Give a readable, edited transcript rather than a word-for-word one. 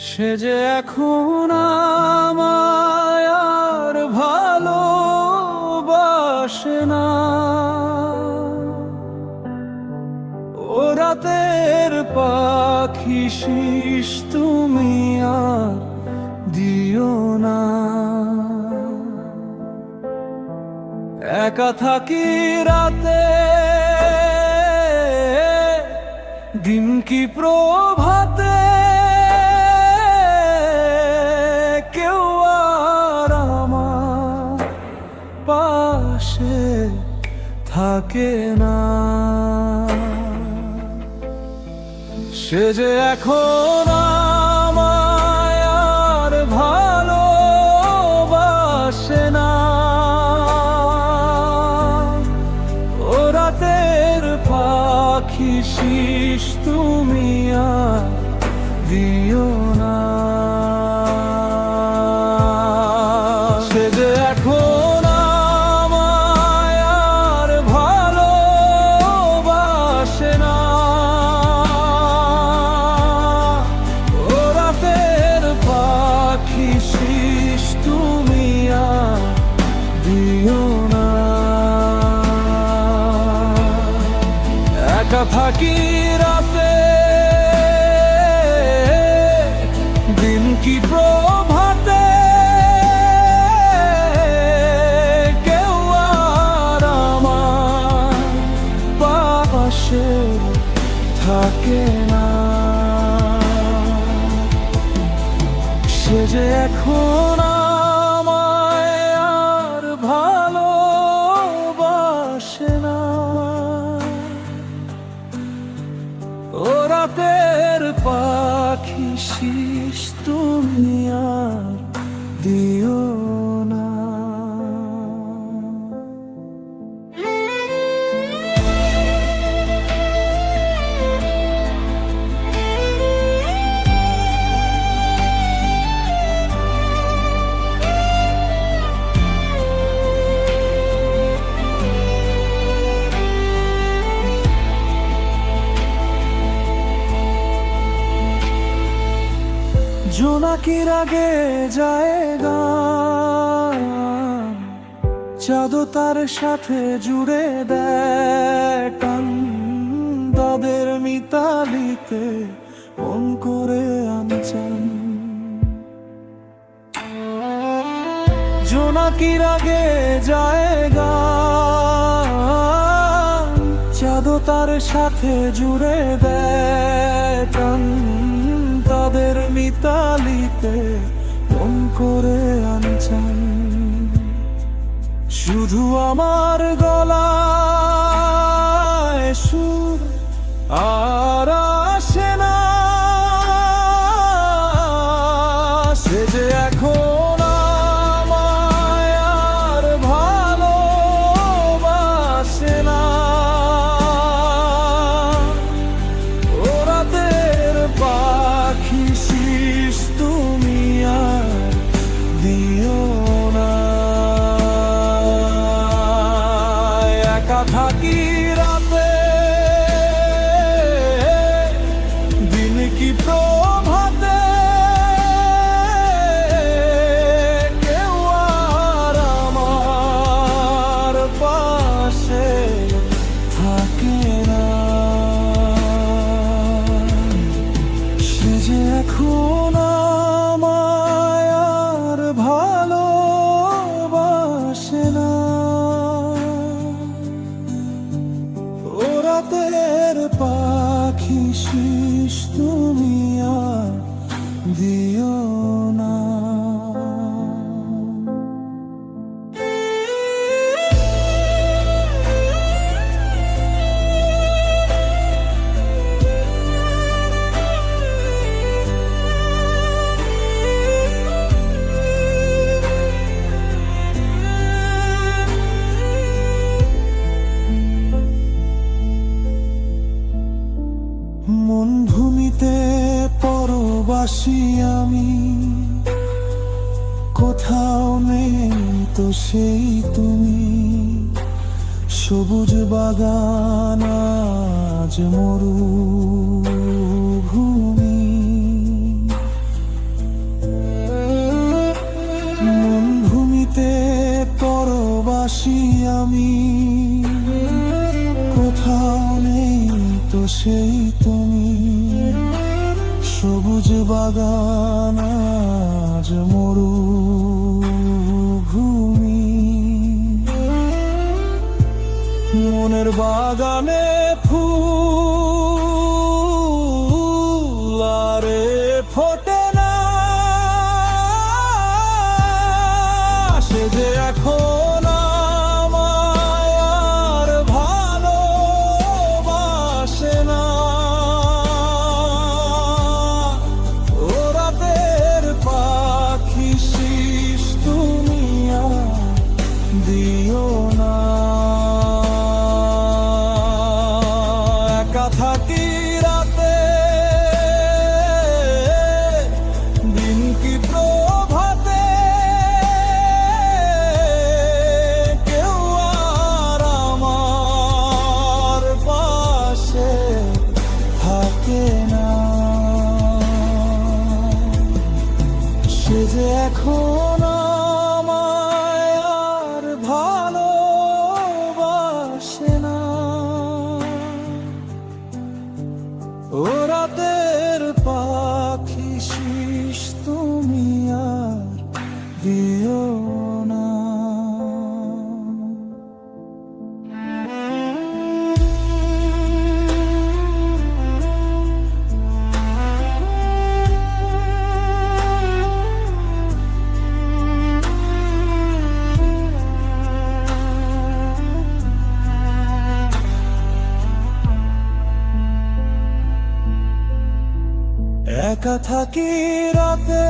সে যে এখন আমায় আর ভালোবাসে না। ও রাতের পাখি শিস তুমি আর দিও না। একা থাকি রাতে, দিন কি প্রভাতে, কেউ আর আমার পাশে থাকে না। সে যে এখন আমায় আর ভালোবাসে না। ও রাতের পাখি শিস তুমি আর দিও না। সে যে এখন আমায় আর ভালোবাসে না। ও রাতের পাখি শিস তুমি আর দিও না। একা থাকি রাতে, দিন কি প্রভাতে, কেউ আর আমার পাশে থাকে না। সে যে এখন আমায় আর ভালোবাসে না। ও রাতের পাখি শিস তুমি আর দিও না। জোনাকির আগে জায়গা, চাঁদও তার সাথে জুড়ে দেয় টান। তাদের মিতালিতে মন করে আনচান। জোনাকির আগে জায়গা, চাঁদও তার সাথে জুড়ে দেয় টান। তাদের মিতালিতে মন করে আনচান। শুধু আমার গলায় সুর আর আসে না। সে যে এখন আমায় আর ভালোবাসে না। ও রাতের পাখি শিস তুমি আর দিও না। একা থাকি রাতে, দিন কি প্রভাতে, কেউ আর আমার পাশে থাকে না। সে যে এখন আমায় আর ভালোবাসে না। ও রাতের পাখি শিস তুমি আর দিও না। মন ভূমিতে পরবাসী আমি, কোথাও নেই তো সেই তুমি। সবুজ বাগান আজ মরুভূমি। তো সেই তুমি, সবুজ বাগান আজ মরুভূমি। মনের বাগানে ফুল আরে ফোটে না, সে যে এখন আমায় আর ভালোবাসে না। ও রাতের পাখি শিস তুমি আর দিও না। একা থাকি রাতে, দিন কি প্রভাতে, কেউ আর আমার পাশে থাকে না। সে যে এখন আমায় আর ভালোবাসে না। ও রাতের পাখি শিস তুমি আর দিও না। একা থাকি রাতে,